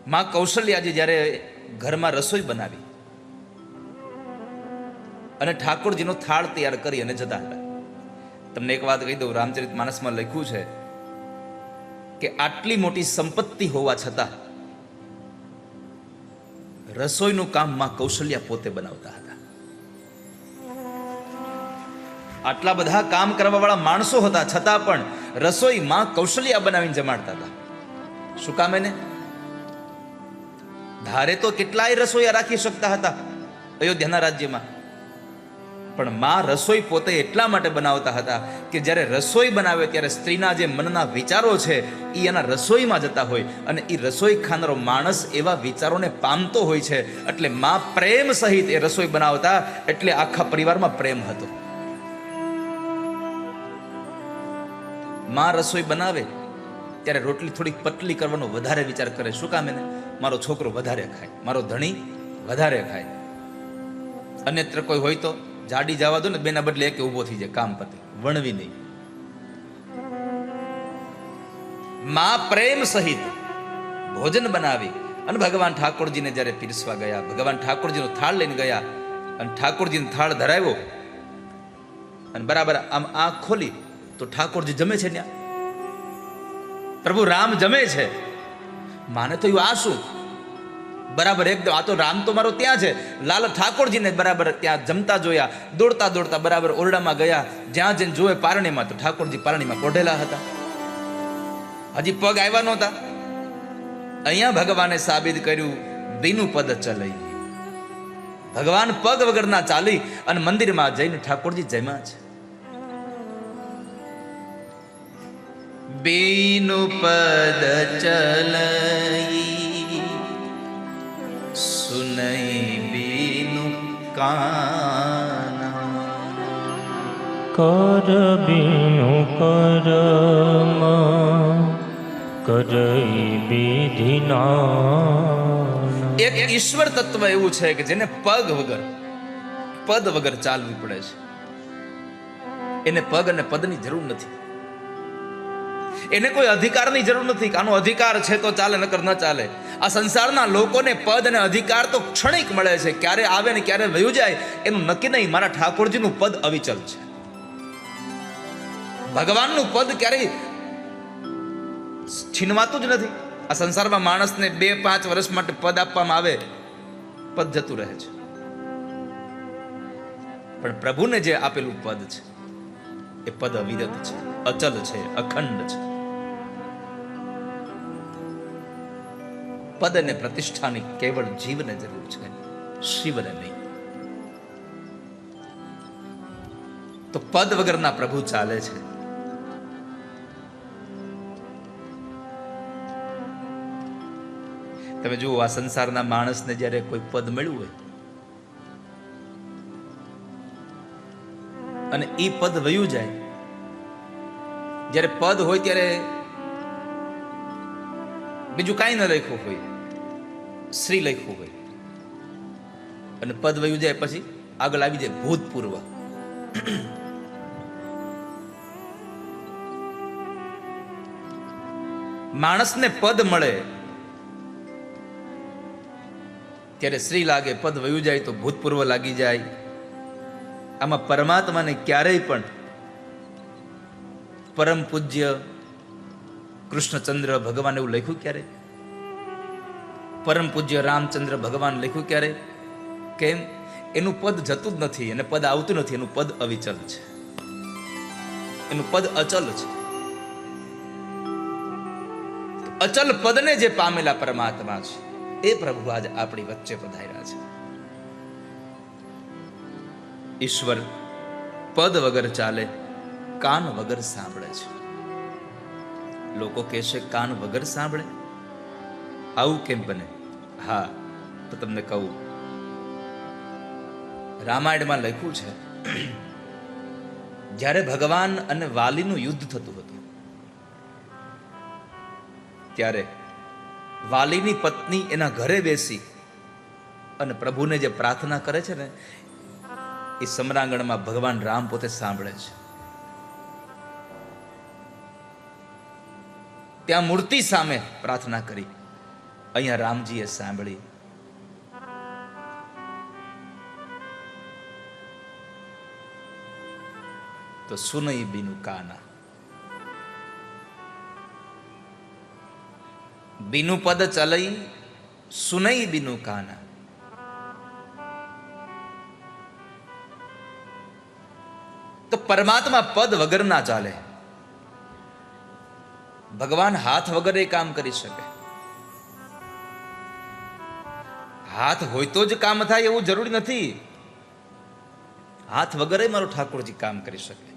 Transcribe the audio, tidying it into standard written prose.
માં કૌશલ્યાજી જ્યારે ઘરમાં રસોઈ બનાવી અને ઠાકોરજીનો થાળ તૈયાર કરી અને જતા હતા. તમને એક વાત કહી દઉં, રામચરિતમાનસમાં લખ્યું છે કે આટલી મોટી સંપત્તિ હોવા છતાં રસોઈનું કામ માં કૌશલ્યા પોતે બનાવતા હતા. આટલા બધા કામ કરવા વાળા માણસો હતા છતાં પણ રસોઈ માં કૌશલ્યા બનાવીને જમાડતા હતા. શું કામ? એને ધારે તો કેટલાય રસોઈયા રાખી શકતા હતા અયોધ્યાના રાજ્યમાં, પણ માં રસોઈ પોતે એટલા માટે બનાવતા હતા કે જ્યારે રસોઈ બનાવે ત્યારે સ્ત્રીના જે મનના વિચારો છે એ એના રસોઈમાં જતા હોય, અને એ રસોઈ ખાનારો માણસ એવા વિચારોને પામતો હોય છે. એટલે માં પ્રેમ સહિત એ રસોઈ બનાવતા, એટલે આખા પરિવારમાં પ્રેમ હતો. માં રસોઈ બનાવે ત્યારે રોટલી થોડીક પતલી કરવાનો વધારે વિચાર કરે. શું કામ? એને મારો છોકરો વધારે ખાય, મારો ધણી વધારે ખાય. અન્યત્ર કોઈ હોય તો જાડી જવા દો ને, બેના બદલે એક ઊભો થઈ જાય, કામ પતે, વણવી નહીં. માં પ્રેમ સહિત ભોજન બનાવી અને ભગવાન ઠાકોરજીને જ્યારે પીરસવા ગયા, ભગવાન ઠાકોરજીનો થાળ લઈને ગયા અને ઠાકોરજીનો થાળ ધરાવ્યો અને બરાબર આમ આંખ ખોલી તો ઠાકોરજી જમે છે ત્યાં, પ્રભુ રામ જમે છે. માને તો આ શું, બરાબર એકદમ આ તો રામ તો મારો ત્યાં છે. લાલ ઠાકોરજીને બરાબર ત્યાં જમતા જોયા, દોડતા દોડતા બરાબર ઓરડામાં ગયા. જ્યાં જઈને જોવે પારણીમાં, તો ઠાકોરજી પારણીમાં કોઢેલા હતા, હજી પગ આવ્યા નહોતા. અહીંયા ભગવાને સાબિત કર્યું, બીનું પદ ચલઈ. ભગવાન પગ વગરના ચાલી અને મંદિરમાં જઈને ઠાકોરજી જમ્યા છે. બીનું પદ ચલઈ સુનઈ બીનું કાના. કર બીનું કરમ કરઈ વિધિના. એક ઈશ્વર તત્વ એવું છે કે જેને પગ વગર, પદ વગર ચાલવું પડે છે. એને પગ અને પદની જરૂર નથી. એને કોઈ અધિકારની જરૂર નથી કે આનો અધિકાર છે તો ચાલે, નકર ન ચાલે. આ સંસારના લોકોને પદ અને અધિકાર તો ક્ષણિક મળે છે, ક્યારે આવે ને ક્યારે વયું જાય એનું નક્કી નહીં. મારા ઠાકોરજીનું પદ અવિચલ છે. ભગવાનનું પદ ક્યારેય છીનવાતું જ નથી. આ સંસારમાં માણસને 2-5 વર્ષ માટે પદ આપવામાં આવે, પદ જતું રહે છે. પણ પ્રભુને જે આપેલું પદ છે એ પદ અવિરત છે, અચલ છે, અખંડ છે. પદ અને પ્રતિષ્ઠાની કેવળ જીવને જરૂર છે, શિવને નહીં. તો પદ વગરના પ્રભુ ચાલે છે. તમે જુઓ, આ સંસારના માણસને જ્યારે કોઈ પદ મળ્યું હોય અને એ પદ વયું જાય, જ્યારે પદ હોય ત્યારે બીજું કાંઈ ન લખ્યું હોય, શ્રી લખ્યું હોય, અને પદ વયું જાય પછી આગળ આવી જાય ભૂતપૂર્વ. માણસને પદ મળે ત્યારે શ્રી લાગે, પદ વયું જાય તો ભૂતપૂર્વ લાગી જાય. આમાં પરમાત્માને ક્યારેય પણ પરમ પૂજ્ય કૃષ્ણચંદ્ર ભગવાન એવું લખ્યું ક્યારે? પરમ પૂજ્ય રામચંદ્ર ભગવાન લખ્યું ક્યારે? કેમ? એનું પદ જતું જ નથી, અને પદ આવતું નથી. એનું પદ અવિચલ છે, એનું પદ અચલ છે. અચલ પદને જે પામેલા પરમાત્મા છે એ પ્રભુ આજ આપણી વચ્ચે પધાર્યા છે. ઈશ્વર પદ વગર ચાલે, કાન વગર સાંભળે છે. લોકો કહેશે કાન વગર સાંભળે, આવું કેમ બને? હા, તો તમને કહું, રામાયણમાં લખ્યું છે, જ્યારે ભગવાન અને વાલીનું યુદ્ધ થતું હતું ત્યારે વાલીની પત્ની એના ઘરે બેસી અને પ્રભુને જે પ્રાર્થના કરે છે ને, એ સમરાંગણમાં ભગવાન રામ પોતે સાંભળે છે. ત્યાં મૂર્તિ સામે પ્રાર્થના કરી અહીંયા રામજીએ સાંભળી. તો સુનઈ બીનું કાના, બીનું પદ ચલઈ સુનઈ બીનું કાના. તો પરમાત્મા પદ વગર ના ચાલે. ભગવાન હાથ વગર એ કામ કરી શકે. હાથ હોય તો જ કામ થાય એવું જરૂરી નથી. હાથ વગર મારો ઠાકોરજી કામ કરી શકે.